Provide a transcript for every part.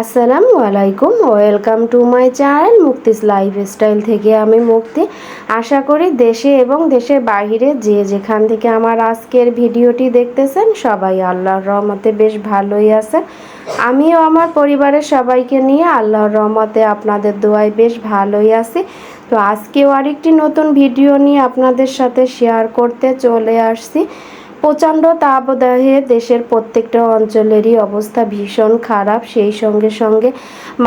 আসসালামু আলাইকুম, welcome to my channel মুক্তিস লাইফস্টাইল থেকে আমি মুক্তি। আশা করি দেশে এবং দেশের বাইরে যে যেখান থেকে আমার আজকের ভিডিওটি দেখতেছেন সবাই আল্লাহর রহমতে বেশ ভালোই আছে। আমিও আমার পরিবারের সবাইকে নিয়ে আল্লাহর রহমতে আপনাদের দোয়ায় বেশ ভালোই আছি। তো আজকেও আরেকটি নতুন ভিডিও নিয়ে আপনাদের সাথে শেয়ার করতে চলে আসছি। প্রচণ্ড তাপদাহে দেশের প্রত্যেকটা অঞ্চলেরই অবস্থা ভীষণ খারাপ, সেই সঙ্গে সঙ্গে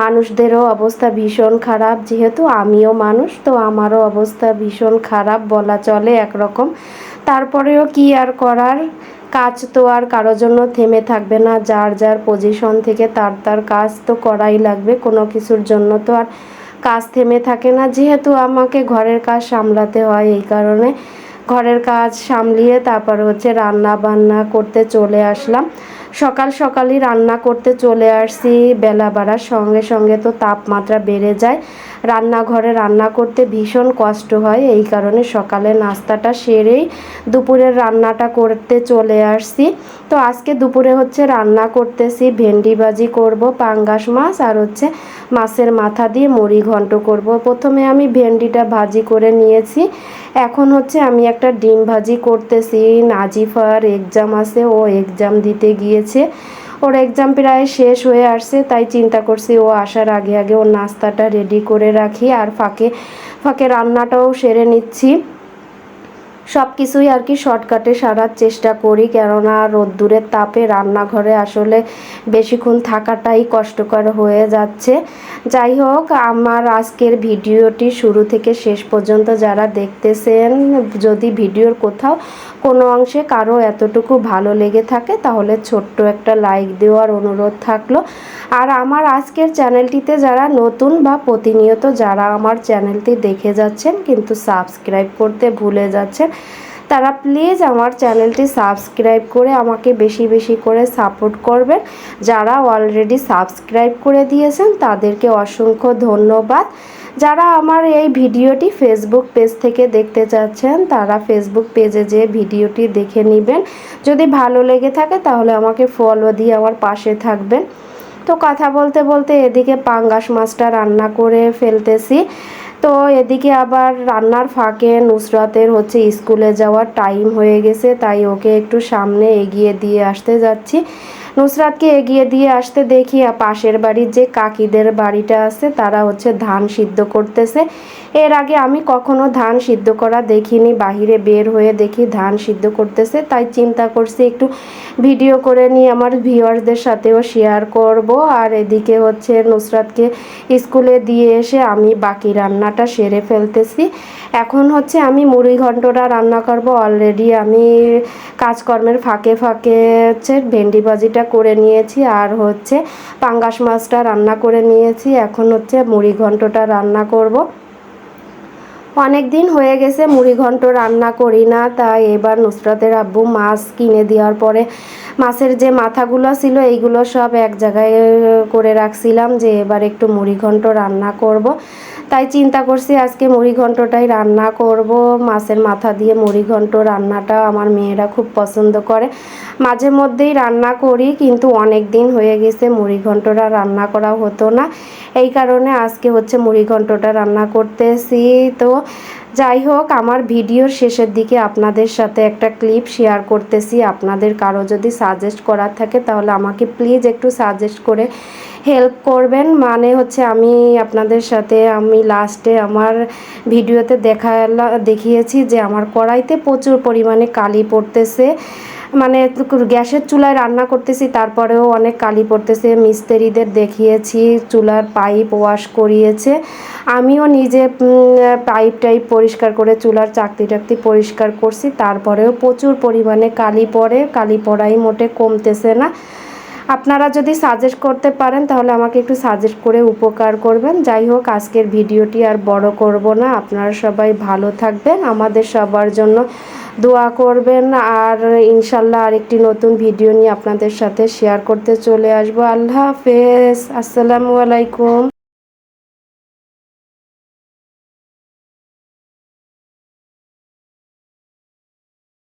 মানুষদেরও অবস্থা ভীষণ খারাপ। যেহেতু আমিও মানুষ, তো আমারও অবস্থা ভীষণ খারাপ বলা চলে একরকম। তারপরেও কি আর করার, কাজ তো আর কারোর জন্য থেমে থাকবে না। যার যার পজিশন থেকে তার তার কাজ তো করাই লাগবে, কোনো কিছুর জন্য তো আর কাজ থেমে থাকে না। যেহেতু আমাকে ঘরের কাজ সামলাতে হয়, এই কারণে ঘরের কাজ সামলিয়ে তারপর রান্না বান্না করতে চলে আসলাম। সকাল সকালই রান্না করতে চলে আসছি। বেলা বাড়ার সঙ্গে সঙ্গে তো তাপমাত্রা বেড়ে যায়, রান্নাঘরে রান্না করতে ভীষণ কষ্ট হয়। এই কারণে সকালে নাস্তাটা সেরেই দুপুরের রান্নাটা করতে চলে আসছি। তো আজকে দুপুরে রান্না করতেছি ভেন্ডি ভাজি করব, পাঙ্গাস মাছ আর মাছের মাথা দিয়ে মুড়ি ঘন্ট করব। প্রথমে আমি ভেন্ডিটা ভাজি করে নিয়েছি, এখন আমি একটা ডিম ভাজি করতেছি। নাজিফার এক্সাম আছে, ও এক্সাম দিতে গিয়েছে, ওর এক্সাম প্রায় শেষ হয়ে আসছে। তাই চিন্তা করছি ও আসার আগে আগে ওর নাস্তাটা রেডি করে রাখি, আর ফাঁকে ফাঁকে রান্নাটাও সেরে নিচ্ছি। সব কিছুই আর কি শর্টকাটে সারার চেষ্টা করি, কেননা রোদ্দুরের তাপে রান্নাঘরে আসলে বেশিক্ষণ থাকাটাই কষ্টকর হয়ে যাচ্ছে। যাই হোক, আমার আজকের ভিডিওটি শুরু থেকে শেষ পর্যন্ত যারা দেখতেছেন, যদি ভিডিওর কোথাও কোনো অংশে কারো এতটুকু ভালো লেগে থাকে তাহলে ছোট্ট একটা লাইক দেওয়ার অনুরোধ থাকলো। আর আমার আজকের চ্যানেলটিতে যারা নতুন বা প্রতিনিয়ত যারা আমার চ্যানেলটি দেখে যাচ্ছেন কিন্তু সাবস্ক্রাইব করতে ভুলে যাচ্ছেন, তারা প্লিজ আমার চ্যানেলটি সাবস্ক্রাইব করে আমাকে বেশি বেশি করে সাপোর্ট করবেন। যারা অলরেডি সাবস্ক্রাইব করে দিয়েছেন তাদেরকে অসংখ্য ধন্যবাদ। যারা আমার এই ভিডিওটি ফেসবুক পেজ থেকে দেখতে চাচ্ছেন তারা ফেসবুক পেজে যেয়ে ভিডিওটি দেখে নেবেন। যদি ভালো লেগে থাকে তাহলে আমাকে ফলো দিয়ে আমার পাশে থাকবেন। তো কথা বলতে বলতে এদিকে পাঙ্গাস মাছটা রান্না করে ফেলতেছি। তো এদিকে আবার রান্নার ফাঁকে নুসরাতের স্কুলে যাওয়ার টাইম হয়ে গেছে, তাই ওকে একটু সামনে এগিয়ে দিয়ে আসতে যাচ্ছি। নুসরাতকে এগিয়ে দিয়ে আসতে দেখি পাশের বাড়ির যে কাকিদের বাড়িটা আছে তারা ধান সিদ্ধ করতেছে। এর আগে আমি কখনো ধান সিদ্ধ করা দেখিনি, বাহিরে বের হয়ে দেখি ধান সিদ্ধ করতেছে। তাই চিন্তা করছি একটু ভিডিও করে নিয়ে আমার ভিউয়ারদের সাথেও শেয়ার করব। আর এদিকে নুসরাতকে স্কুলে দিয়ে এসে আমি বাকি রান্নাটা সেরে ফেলতেছি। এখন আমি মুড়ি ঘন্টটা রান্না করব। অলরেডি আমি কাজকর্মের ফাঁকে ফাঁকে ভেন্ডি ভাজিটা করে নিয়েছি, আর পাঙ্গাস মাছটা রান্না করে নিয়েছি। এখন মুড়ি ঘন্টটা রান্না করব। অনেক দিন হয়ে গেছে মুড়ি ঘন্ট রান্না করি না, তাই এবার নুসরাতের আব্বু মাছ কিনে দেওয়ার পরে মাছের যে মাথাগুলো ছিল এইগুলো সব এক জায়গায় করে রাখছিলাম, যে এবার একটু মুড়ি ঘন্ট রান্না করব। তাই চিন্তা করছি আজকে মুড়ি ঘন্টটাই রান্না করব। মাছের মাথা দিয়ে মুড়ি ঘন্ট রান্নাটা আমার মেয়েরা খুব পছন্দ করে। মাঝে মধ্যেই রান্না করি, কিন্তু অনেক দিন হয়ে গেছে মুড়ি ঘন্টটা রান্না করা হতো না। এই কারণে আজকে মুড়ি ঘন্টটা রান্না করতেছি। তো যাই হোক, আমার ভিডিওর শেষের দিকে আপনাদের সাথে একটা ক্লিপ শেয়ার করতেছি। আপনাদের কারো যদি সাজেস্ট করার থাকে তাহলে আমাকে প্লিজ একটু সাজেস্ট করে হেল্প করবেন। মানে আমি আপনাদের সাথে আমি লাস্টে আমার ভিডিওতে দেখিয়েছি যে আমার কড়াইতে প্রচুর পরিমাণে কালি পড়তেছে। মানে গ্যাসের চুলায় রান্না করতেছি তারপরেও অনেক কালি পড়তেছে। মিস্ত্রিদের দেখিয়েছি, চুলার পাইপ ওয়াশ করিয়েছে, আমিও নিজে পাইপ টাইপ পরিষ্কার করে চুলার চাকতি টাকতি পরিষ্কার করছি, তারপরেও প্রচুর পরিমাণে কালি পড়ে। কালি পড়াই মোটে কমতেছে না। আপনারা যদি সাজেস্ট করতে পারেন তাহলে আমাকে একটু সাজেস্ট করে উপকার করবেন। যাই হোক, আজকের ভিডিওটি আর বড় করব না। আপনারা সবাই ভালো থাকবেন, আমাদের সবার জন্য দোয়া করবেন। আর ইনশাল্লাহ আরেকটি নতুন ভিডিও নিয়ে আপনাদের সাথে শেয়ার করতে চলে আসবো। আল্লাহ হাফেজ, আসসালামু আলাইকুম।